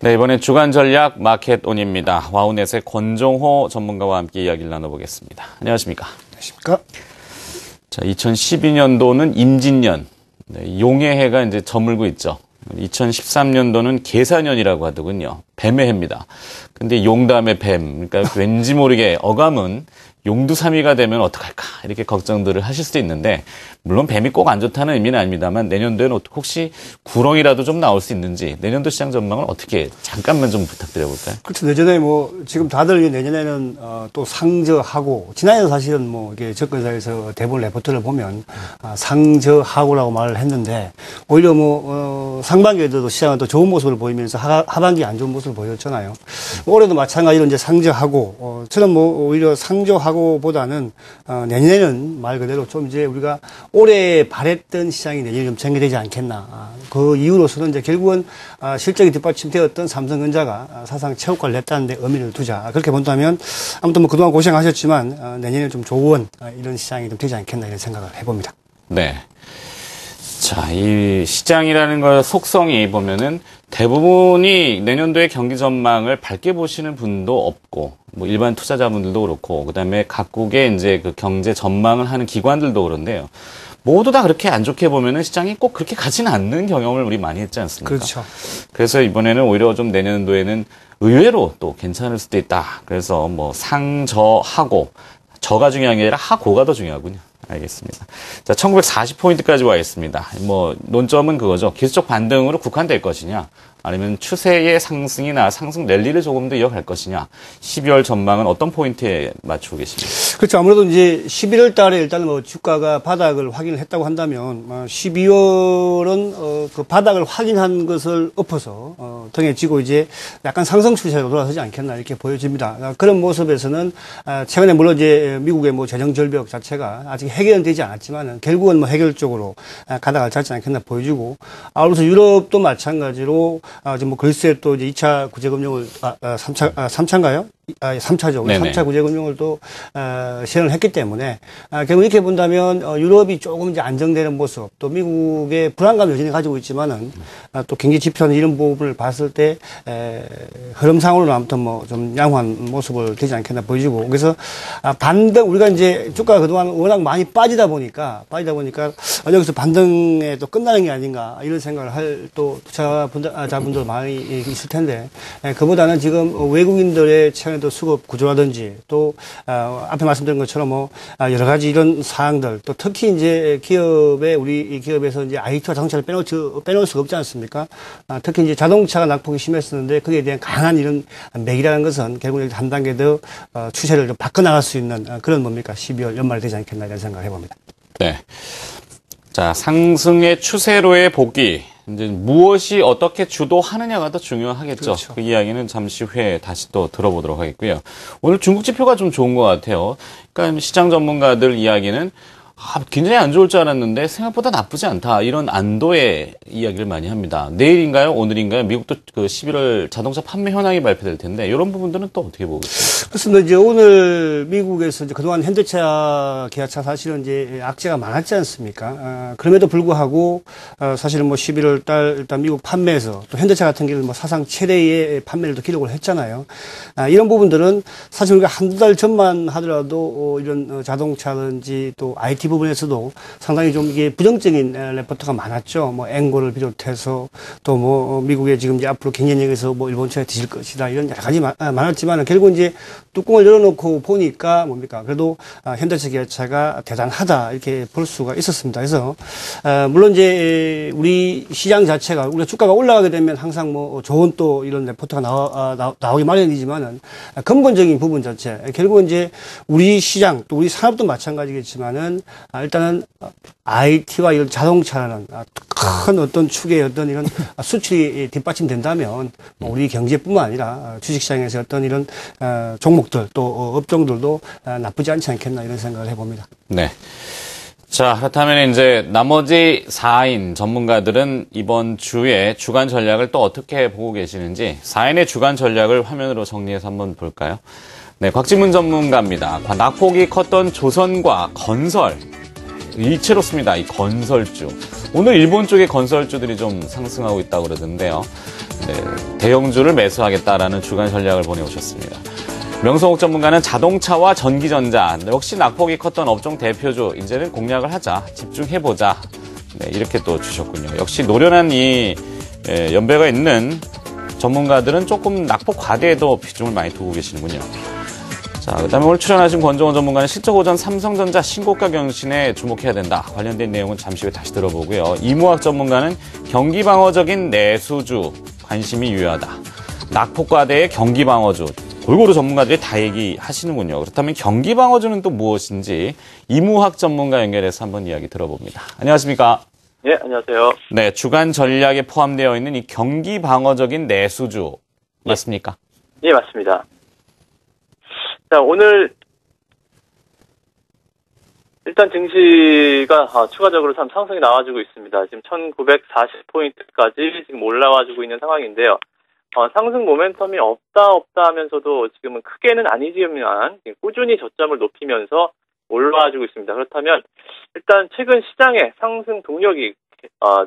네, 이번엔 주간 전략 마켓온입니다. 와우넷의 권종호 전문가와 함께 이야기를 나눠보겠습니다. 안녕하십니까? 안녕하십니까? 자, 2012년도는 임진년, 네, 용의 해가 이제 저물고 있죠. 2013년도는 계사년이라고 하더군요. 뱀의 해입니다. 근데 용 다음에 뱀, 그러니까 왠지 모르게 어감은 용두삼이가 되면 어떡할까 이렇게 걱정들을 하실 수도 있는데, 물론 뱀이 꼭 안 좋다는 의미는 아닙니다만 내년도에는 혹시 구렁이라도 좀 나올 수 있는지 내년도 시장 전망을 어떻게 잠깐만 좀 부탁드려볼까요? 그렇죠. 내년에 지금 다들 내년에는 또 상저하고, 지난해는 사실은 이게 접근사에서 대본 레포트를 보면 상저하고라고 말을 했는데, 오히려 상반기에도 시장은 또 좋은 모습을 보이면서 하반기 안 좋은 모습을 보였잖아요. 올해도 마찬가지로 이제 상저하고, 저는 오히려 상저하고보다는 내년에는 말 그대로 좀 이제 우리가 올해 바랬던 시장이 내년에 좀 전개되지 않겠나. 그 이유로서는 이제 결국은 실적이 뒷받침되었던 삼성전자가 사상 최고가를 냈다는 데 의미를 두자. 그렇게 본다면 아무튼 그동안 고생하셨지만 내년에 좀 좋은 이런 시장이 좀 되지 않겠나 이런 생각을 해봅니다. 네. 자, 이 시장이라는 걸 속성이 보면은 대부분이 내년도의 경기 전망을 밝게 보시는 분도 없고, 일반 투자자분들도 그렇고, 그다음에 각국의 이제 그 경제 전망을 하는 기관들도 그런데요. 모두 다 그렇게 안 좋게 보면은 시장이 꼭 그렇게 가지는 않는 경험을 우리 많이 했지 않습니까? 그렇죠. 그래서 이번에는 오히려 좀 내년도에는 의외로 또 괜찮을 수도 있다. 그래서 상저하고, 저가 중요한 게 아니라 하고가 더 중요하군요. 알겠습니다. 자, 1940포인트까지 와 있습니다. 논점은 그거죠. 기술적 반등으로 국한될 것이냐, 아니면 추세의 상승이나 상승 랠리를 조금 더 이어갈 것이냐, 12월 전망은 어떤 포인트에 맞추고 계십니까? 그렇죠. 아무래도 이제 11월 달에 일단 주가가 바닥을 확인을 했다고 한다면, 12월은 그 바닥을 확인한 것을 엎어서 등에 지고 이제 약간 상승 추세로 돌아서지 않겠나 이렇게 보여집니다. 그런 모습에서는 최근에 물론 이제 미국의 재정 절벽 자체가 아직 해결은 되지 않았지만은 결국은 해결 쪽으로 가다가 잡지 않겠나 보여주고, 아울러서 유럽도 마찬가지로 지금 그리스에 또 이제 2차 구제금융을 3차인가요? 3차죠. 네네. 3차 구제금융을 또 시행을 했기 때문에 결국 이렇게 본다면 유럽이 조금 이제 안정되는 모습, 또 미국의 불안감을 여전히 가지고 있지만은 또 경기 지표는 이런 부분을 봤을 때 흐름상으로는 아무튼 좀 양호한 모습을 되지 않겠나 보여지고, 그래서 반등, 우리가 이제 주가가 그동안 워낙 많이 빠지다 보니까 여기서 반등에 또 끝나는 게 아닌가 이런 생각을 할 또 투자자분들 많이 있을 텐데, 그보다는 지금 외국인들의 최근에도 수급 구조라든지 또 앞에 말씀드린 것처럼 여러 가지 이런 사항들, 또 특히 이제 우리 기업에서 이제 IT와 자동차를 빼놓을 수가 없지 않습니까? 특히 이제 자동차가 낙폭이 심했었는데 거기에 대한 강한 이런 맥이라는 것은 결국 한 단계 더 추세를 좀 바꿔나갈 수 있는 그런 12월 연말이 되지 않겠나 이런 생각을 해봅니다. 네. 자, 상승의 추세로의 복귀. 이제 무엇이 어떻게 주도하느냐가 더 중요하겠죠. 그렇죠. 그 이야기는 잠시 후에 다시 또 들어보도록 하겠고요. 오늘 중국 지표가 좀 좋은 것 같아요. 그러니까 시장 전문가들 이야기는 굉장히 안 좋을 줄 알았는데 생각보다 나쁘지 않다, 이런 안도의 이야기를 많이 합니다. 내일인가요? 오늘인가요? 미국도 그 11월 자동차 판매 현황이 발표될 텐데 이런 부분들은 또 어떻게 보고 있습니까? 그렇습니다. 이제 오늘 미국에서 이제 그동안 현대차, 기아차 사실은 이제 악재가 많았지 않습니까? 그럼에도 불구하고 사실은 11월 달 일단 미국 판매에서 또 현대차 같은 경우는 사상 최대의 판매를 또 기록을 했잖아요. 이런 부분들은 사실 우리가 한두 달 전만 하더라도 이런 자동차든지 또 IT 부분에서도 상당히 좀 이게 부정적인 레포트가 많았죠. 앵고를 비롯해서 또 미국의 지금 이제 앞으로 경쟁력에서 일본차에 뒤질 것이다, 이런 여러 가지 많았지만 결국 이제 뚜껑을 열어놓고 보니까 그래도 현대차, 기아차가 대단하다 이렇게 볼 수가 있었습니다. 그래서 물론 이제 우리 시장 자체가, 우리가 주가가 올라가게 되면 항상 좋은 또 이런 레포트가 나오기 마련이지만은 근본적인 부분 자체, 결국은 이제 우리 시장 또 우리 산업도 마찬가지겠지만은 일단은 IT와 이런 자동차라는 큰 어떤 축의 어떤 이런 수출이 뒷받침된다면 우리 경제뿐만 아니라 주식시장에서 어떤 이런 종목들 또 업종들도 나쁘지 않지 않겠나 이런 생각을 해봅니다. 네. 자, 그렇다면 이제 나머지 4인 전문가들은 이번 주에 주간 전략을 또 어떻게 보고 계시는지 4인의 주간 전략을 화면으로 정리해서 한번 볼까요? 네, 곽지문 전문가입니다. 낙폭이 컸던 조선과 건설, 일치롭습니다. 이 건설주. 오늘 일본 쪽의 건설주들이 좀 상승하고 있다고 그러던데요. 대형주를 매수하겠다라는 주간 전략을 보내오셨습니다. 명성욱 전문가는 자동차와 전기전자, 역시 낙폭이 컸던 업종 대표주, 이제는 공략을 하자, 집중해보자. 이렇게 또 주셨군요. 역시 노련한 이 연배가 있는 전문가들은 조금 낙폭 과대에도 비중을 많이 두고 계시는군요. 자, 그다음에 오늘 출연하신 권종원 전문가는 실적 오전 삼성전자 신고가 경신에 주목해야 된다. 관련된 내용은 잠시 후에 다시 들어보고요. 이무학 전문가는 경기 방어적인 내수주 관심이 유효하다. 낙폭 과대의 경기 방어주. 골고루 전문가들이 다 얘기하시는군요. 그렇다면 경기 방어주는 또 무엇인지 이무학 전문가 연결해서 한번 이야기 들어봅니다. 안녕하십니까? 네, 안녕하세요. 네, 주간 전략에 포함되어 있는 이 경기 방어적인 내수주 맞습니까? 예, 맞습니다. 자, 오늘 일단 증시가 추가적으로 참 상승이 나와주고 있습니다. 지금 1940포인트까지 지금 올라와주고 있는 상황인데요. 상승 모멘텀이 없다 하면서도 지금은 크게는 아니지만 꾸준히 저점을 높이면서 올라와주고 있습니다. 그렇다면 일단 최근 시장의 상승 동력이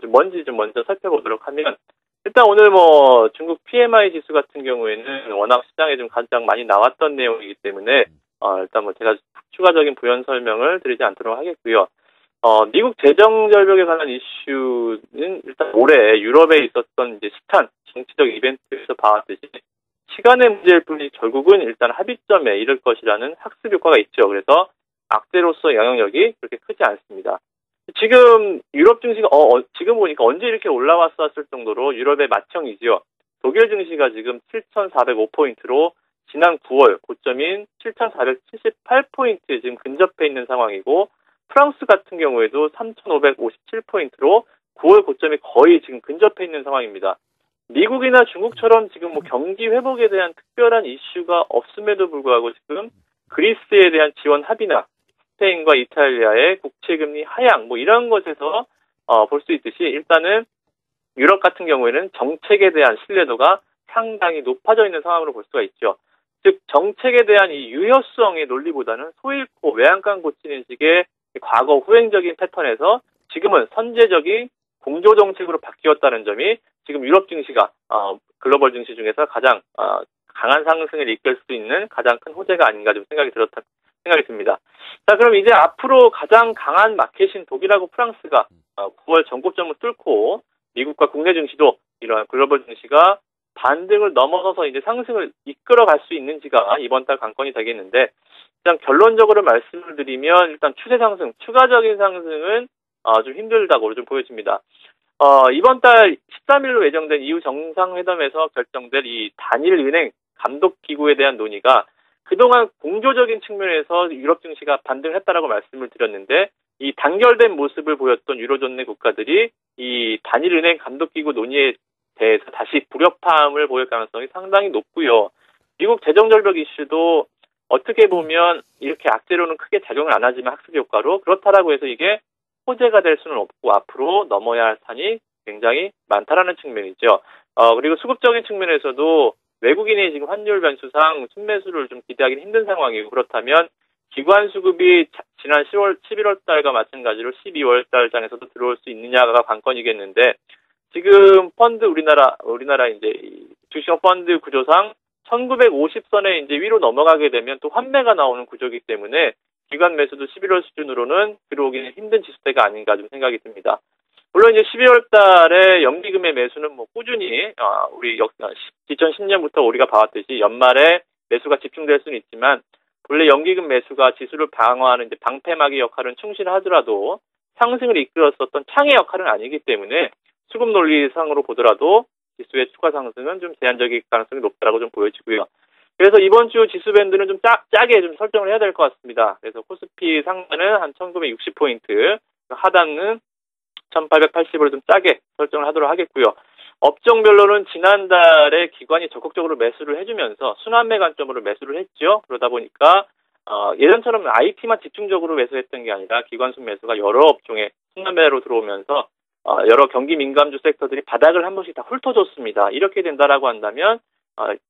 좀 뭔지 좀 먼저 살펴보도록 하면 일단 오늘 뭐 중국 PMI 지수 같은 경우에는 워낙 시장에 좀 가장 많이 나왔던 내용이기 때문에 일단 뭐 제가 추가적인 부연 설명을 드리지 않도록 하겠고요. 미국 재정 절벽에 관한 이슈는 일단 올해 유럽에 있었던 이제 시탄 정치적 이벤트에서 봐왔듯이 시간의 문제일 뿐이지 결국은 일단 합의점에 이를 것이라는 학습 효과가 있죠. 그래서 악재로서 영향력이 그렇게 크지 않습니다. 지금 유럽 증시가 지금 보니까 언제 이렇게 올라왔었을 정도로 유럽의 맏형이지요. 독일 증시가 지금 7,405포인트로 지난 9월 고점인 7,478포인트에 지금 근접해 있는 상황이고 프랑스 같은 경우에도 3,557포인트로 9월 고점이 거의 지금 근접해 있는 상황입니다. 미국이나 중국처럼 지금 뭐 경기 회복에 대한 특별한 이슈가 없음에도 불구하고 지금 그리스에 대한 지원 합의나 스페인과 이탈리아의 국채금리 하향 뭐 이런 것에서 볼 수 있듯이 일단은 유럽 같은 경우에는 정책에 대한 신뢰도가 상당히 높아져 있는 상황으로 볼 수가 있죠. 즉 정책에 대한 이 유효성의 논리보다는 소잃고 외양간 고치는 식의 과거 후행적인 패턴에서 지금은 선제적인 공조 정책으로 바뀌었다는 점이 지금 유럽 증시가 글로벌 증시 중에서 가장 강한 상승을 이끌 수 있는 가장 큰 호재가 아닌가 좀 생각이 듭니다. 자, 그럼 이제 앞으로 가장 강한 마켓인 독일하고 프랑스가 9월 전고점을 뚫고 미국과 국내 증시도 이러한 글로벌 증시가 반등을 넘어서서 이제 상승을 이끌어갈 수 있는지가 이번 달 관건이 되겠는데, 일단 결론적으로 말씀을 드리면 일단 추세 상승, 추가적인 상승은 좀 힘들다고 좀 보여집니다. 이번 달 13일로 예정된 EU 정상회담에서 결정될 이 단일은행 감독기구에 대한 논의가 그동안 공조적인 측면에서 유럽 증시가 반등을 했다라고 말씀을 드렸는데 이 단결된 모습을 보였던 유로존 내 국가들이 이 단일은행 감독기구 논의에 대해서 다시 불협화음을 보일 가능성이 상당히 높고요. 미국 재정절벽 이슈도 어떻게 보면 이렇게 악재로는 크게 작용을 안 하지만 학습 효과로 그렇다라고 해서 이게 호재가 될 수는 없고 앞으로 넘어야 할 산이 굉장히 많다라는 측면이죠. 그리고 수급적인 측면에서도 외국인이 지금 환율 변수상 순매수를 좀 기대하기는 힘든 상황이고 그렇다면 기관 수급이 지난 11월 달과 마찬가지로 12월 달 장에서도 들어올 수 있느냐가 관건이겠는데 지금 펀드 우리나라 이제 주식 펀드 구조상 1950선에 이제 위로 넘어가게 되면 또 환매가 나오는 구조이기 때문에 기관 매수도 11월 수준으로는 들어오기는 힘든 지수대가 아닌가 좀 생각이 듭니다. 물론 이제 12월 달에 연기금의 매수는 뭐 꾸준히 우리 2010년부터 우리가 봐왔듯이 연말에 매수가 집중될 수는 있지만 원래 연기금 매수가 지수를 방어하는 이제 방패막이 역할은 충실하더라도 상승을 이끌었었던 창의 역할은 아니기 때문에 수급 논리상으로 보더라도 지수의 추가 상승은 좀 제한적일 가능성이 높다라고 좀 보여지고요. 그래서 이번 주 지수 밴드는 좀 짜게 좀 설정을 해야 될 것 같습니다. 그래서 코스피 상단은 한 1960포인트, 하단은 1880으로 좀 짜게 설정을 하도록 하겠고요. 업종별로는 지난달에 기관이 적극적으로 매수를 해주면서 순환매 관점으로 매수를 했죠. 그러다 보니까 예전처럼 IT만 집중적으로 매수했던 게 아니라 기관 순매수가 여러 업종에 순환매로 들어오면서 여러 경기 민감주 섹터들이 바닥을 한 번씩 다 훑어줬습니다. 이렇게 된다라고 한다면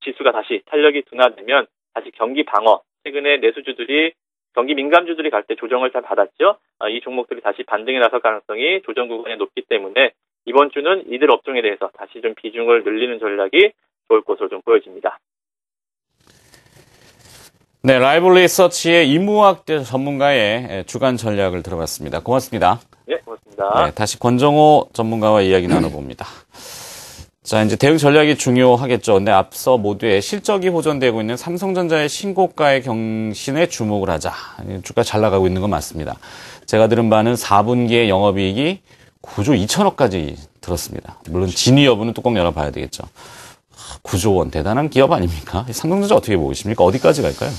지수가 다시 탄력이 둔화되면 다시 경기 방어, 최근에 내수주들이 경기 민감주들이 갈 때 조정을 잘 받았죠. 이 종목들이 다시 반등에 나설 가능성이 조정 구간에 높기 때문에 이번 주는 이들 업종에 대해서 다시 좀 비중을 늘리는 전략이 좋을 것으로 좀 보여집니다. 네, 라이블리 서치의 이무학 전문가의 주간 전략을 들어봤습니다. 고맙습니다. 네, 고맙습니다. 네, 다시 권정호 전문가와 이야기 나눠봅니다. 자, 이제 대응 전략이 중요하겠죠. 근데 앞서 모두의 실적이 호전되고 있는 삼성전자의 신고가의 경신에 주목을 하자. 주가 잘 나가고 있는 건 맞습니다. 제가 들은 바는 4분기의 영업이익이 9조 2천억까지 들었습니다. 물론 진위 여부는 뚜껑 열어봐야 되겠죠. 9조 원 대단한 기업 아닙니까? 삼성전자 어떻게 보이십니까? 어디까지 갈까요?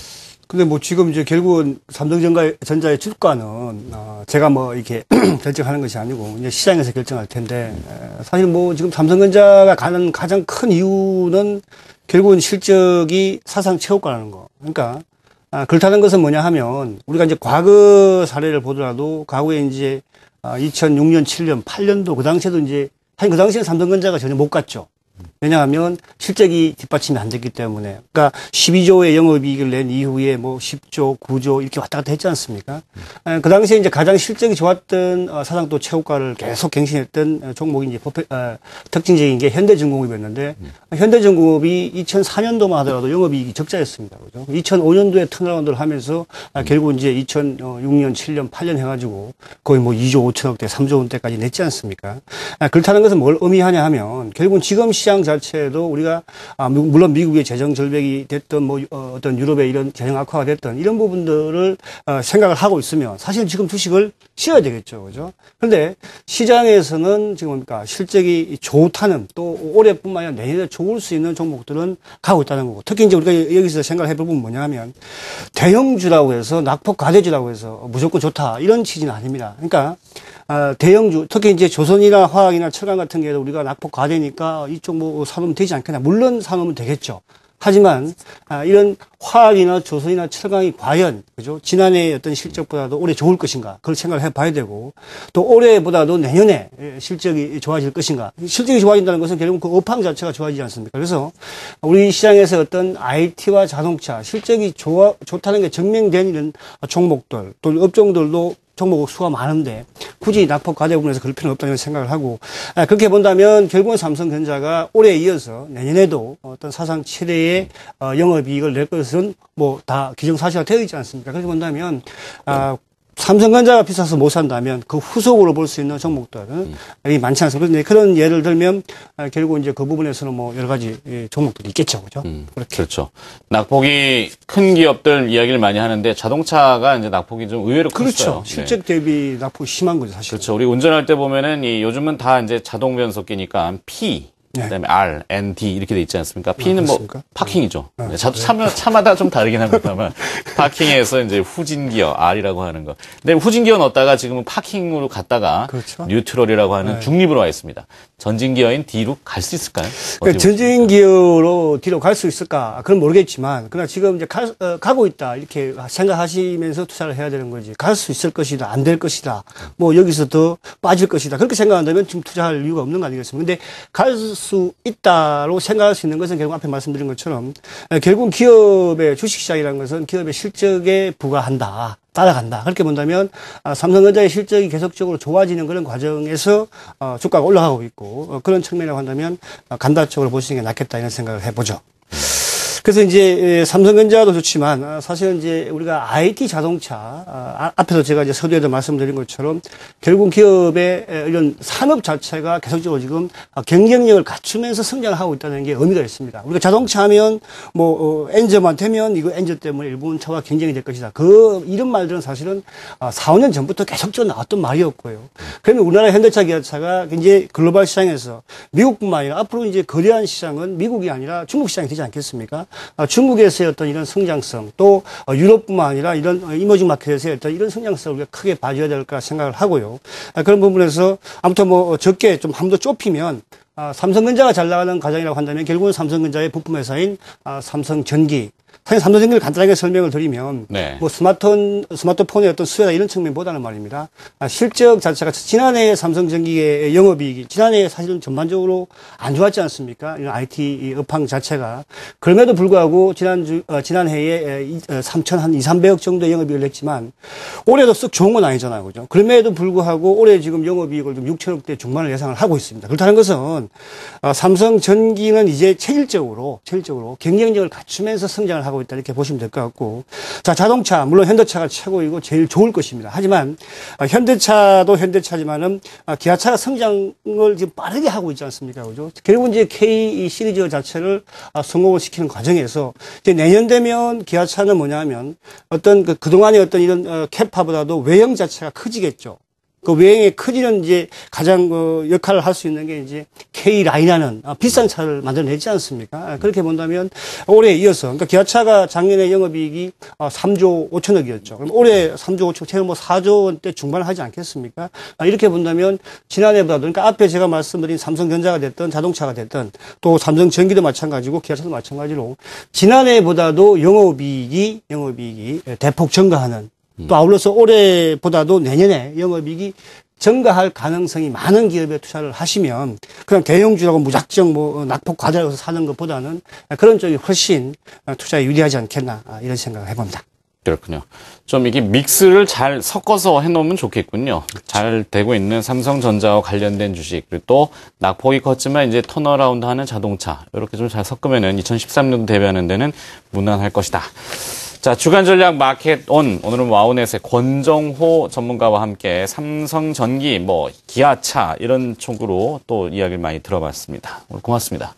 근데 뭐 지금 이제 결국은 삼성전자의 주가는 제가 뭐 이렇게 결정하는 것이 아니고 이제 시장에서 결정할 텐데 사실 뭐 지금 삼성전자가 가는 가장 큰 이유는 결국은 실적이 사상 최고가라는 거. 그러니까 그렇다는 것은 뭐냐 하면 우리가 이제 과거 사례를 보더라도 과거에 이제 2006년, 7년, 8년도 그 당시에도 이제 사실 그 당시에는 삼성전자가 전혀 못 갔죠. 왜냐하면 실적이 뒷받침이 안 됐기 때문에. 그러니까 12조의 영업이익을 낸 이후에 뭐 10조, 9조 이렇게 왔다 갔다 했지 않습니까? 그 당시에 이제 가장 실적이 좋았던 사상 또 최고가를 계속 갱신했던 종목이 이제 특징적인 게 현대중공업이었는데 현대중공업이 2004년도만 하더라도 영업이익이 적자였습니다. 그죠? 2005년도에 턴어라운드를 하면서 결국 이제 2006년, 7년, 8년 해가지고 거의 뭐 2조 5천억대, 3조 원대까지 냈지 않습니까? 그렇다는 것은 뭘 의미하냐 하면 결국은 지금 시장 자체도 우리가 물론 미국의 재정 절벽이 됐던 뭐 어떤 유럽의 이런 재정 악화가 됐던 이런 부분들을 생각을 하고 있으면 사실 지금 주식을 쉬어야 되겠죠, 그죠? 그런데 시장에서는 지금 뭡니까 실적이 좋다는 또 올해뿐만 아니라 내년에 좋을 수 있는 종목들은 가고 있다는 거고 특히 이제 우리가 여기서 생각을 해볼 부분 뭐냐면 대형주라고 해서 낙폭 과대주라고 해서 무조건 좋다 이런 취지는 아닙니다. 그러니까 대형주, 특히 이제 조선이나 화학이나 철강 같은 경우에도 우리가 낙폭 과대니까 이쪽 뭐 사놓으면 되지 않겠나. 물론 사놓으면 되겠죠. 하지만, 이런 화학이나 조선이나 철강이 과연, 그죠? 지난해의 어떤 실적보다도 올해 좋을 것인가. 그걸 생각을 해 봐야 되고, 또 올해보다도 내년에 실적이 좋아질 것인가. 실적이 좋아진다는 것은 결국 그 업황 자체가 좋아지지 않습니까? 그래서 우리 시장에서 어떤 IT와 자동차, 실적이 좋다는 게 증명된 이런 종목들, 또 업종들도 종목 수가 많은데 굳이 낙폭 과대 부분에서 그럴 필요는 없다는 생각을 하고 그렇게 본다면 결국은 삼성전자가 올해에 이어서 내년에도 어떤 사상 최대의 영업이익을 낼 것은 뭐 다 기정사실화 되어 있지 않습니까? 그렇게 본다면 삼성전자가 비싸서 못 산다면 그 후속으로 볼 수 있는 종목들은 많지 않습니다. 그런데 그런 예를 들면 결국 이제 그 부분에서는 뭐 여러 가지 종목들이 있겠죠. 그죠? 그렇게. 그렇죠. 낙폭이 큰 기업들 이야기를 많이 하는데 자동차가 이제 낙폭이 좀 의외로 컸어요. 그렇죠. 실적 대비 낙폭이 심한 거죠, 사실. 그렇죠. 우리 운전할 때 보면은 요즘은 다 이제 자동 변속기니까 P 그다음에 R, N, D 이렇게 돼 있지 않습니까? P는 뭐 파킹이죠. 차마다 좀 다르긴 합니다만 파킹에서 이제 후진기어 R이라고 하는 거. 근데 후진기어 넣었다가 지금은 파킹으로 갔다가 그렇죠. 뉴트럴이라고 하는 중립으로 와 있습니다. 전진기어인 D로 갈 수 있을까요? 그러니까 전진기어로 D로 갈 수 있을까? 그건 모르겠지만 그러나 지금 이제 가고 있다 이렇게 생각하시면서 투자를 해야 되는 거지. 갈 수 있을 것이다, 안 될 것이다. 뭐 여기서 더 빠질 것이다. 그렇게 생각한다면 지금 투자할 이유가 없는 거 아니겠습니까? 근데 갈 수 있다로 생각할 수 있는 것은 결국 앞에 말씀드린 것처럼 결국 기업의 주식시장이라는 것은 기업의 실적에 부과한다. 따라간다. 그렇게 본다면 삼성전자의 실적이 계속적으로 좋아지는 그런 과정에서 주가가 올라가고 있고 그런 측면이라고 한다면 간다 쪽으로 보시는 게 낫겠다 이런 생각을 해보죠. 그래서 이제 삼성전자도 좋지만 사실은 이제 우리가 IT 자동차 앞에서 제가 이제 서두에도 말씀드린 것처럼 결국 기업의 이런 산업 자체가 계속적으로 지금 경쟁력을 갖추면서 성장을 하고 있다는 게 의미가 있습니다. 우리가 자동차 하면 뭐 엔저만 되면 이거 엔저 때문에 일본 차와 경쟁이 될 것이다. 이런 말들은 사실은 4, 5년 전부터 계속적으로 나왔던 말이었고요. 그러면 우리나라 현대차 기아차가 이제 글로벌 시장에서 미국뿐만 아니라 앞으로 이제 거대한 시장은 미국이 아니라 중국 시장이 되지 않겠습니까? 중국에서의 어떤 이런 성장성 또 유럽뿐만 아니라 이런 이머징 마켓에서의 어떤 이런 성장성을 우리가 크게 봐줘야 될 거라 생각을 하고요. 그런 부분에서 아무튼 뭐 적게 좀 한 번 더 좁히면 삼성전자가 잘 나가는 과정이라고 한다면 결국은 삼성전자의 부품 회사인 삼성전기 사실 삼성전기를 간단하게 설명을 드리면 네. 뭐 스마트폰의 어떤 수혜나 이런 측면보다는 말입니다. 실적 자체가 지난해 삼성전기의 영업이익이 지난해 사실은 전반적으로 안 좋았지 않습니까? 이런 IT 업황 자체가. 그럼에도 불구하고 지난해에 3,300억 정도의 영업이익을 냈지만 올해도 썩 좋은 건 아니잖아요. 그죠? 그럼에도 불구하고 올해 지금 영업이익을 좀 6천억대 중반을 예상을 하고 있습니다. 그렇다는 것은 삼성전기는 이제 체질적으로 경쟁력을 갖추면서 성장을 하고 있다 이렇게 보시면 될 것 같고, 자, 자동차 물론 현대차가 최고이고 제일 좋을 것입니다. 하지만 현대차도 현대차지만은 기아차가 성장을 지금 빠르게 하고 있지 않습니까? 그죠? 결국 이제 K 시리즈 자체를 성공을 시키는 과정에서 이제 내년 되면 기아차는 뭐냐면 어떤 그동안의 어떤 이런 캐파보다도 외형 자체가 커지겠죠. 그 외형의 크기는 이제 가장 역할을 할 수 있는 게 이제 K라인이라는 비싼 차를 만들어내지 않습니까? 그렇게 본다면 올해에 이어서, 그러니까 기아차가 작년에 영업이익이 3조 5천억이었죠. 그럼 올해 3조 5천억, 최근 뭐 4조 원대 중반을 하지 않겠습니까? 이렇게 본다면 지난해보다도, 그러니까 앞에 제가 말씀드린 삼성전자가 됐든 자동차가 됐든 또 삼성전기도 마찬가지고 기아차도 마찬가지로 지난해보다도 영업이익이 대폭 증가하는, 또 아울러서 올해보다도 내년에 영업이익이 증가할 가능성이 많은 기업에 투자를 하시면 그냥 대형주라고 무작정 낙폭 과다해서 사는 것보다는 그런 쪽이 훨씬 투자에 유리하지 않겠나 이런 생각을 해봅니다. 그렇군요. 좀 이게 믹스를 잘 섞어서 해놓으면 좋겠군요. 잘 되고 있는 삼성전자와 관련된 주식, 그리고 또 낙폭이 컸지만 이제 턴어라운드 하는 자동차, 이렇게 좀 잘 섞으면은 2013년 대비하는 데는 무난할 것이다. 자, 주간 전략 마켓 온. 오늘은 와우넷의 권정호 전문가와 함께 삼성전기, 기아차 이런 쪽으로 또 이야기를 많이 들어봤습니다. 오늘 고맙습니다.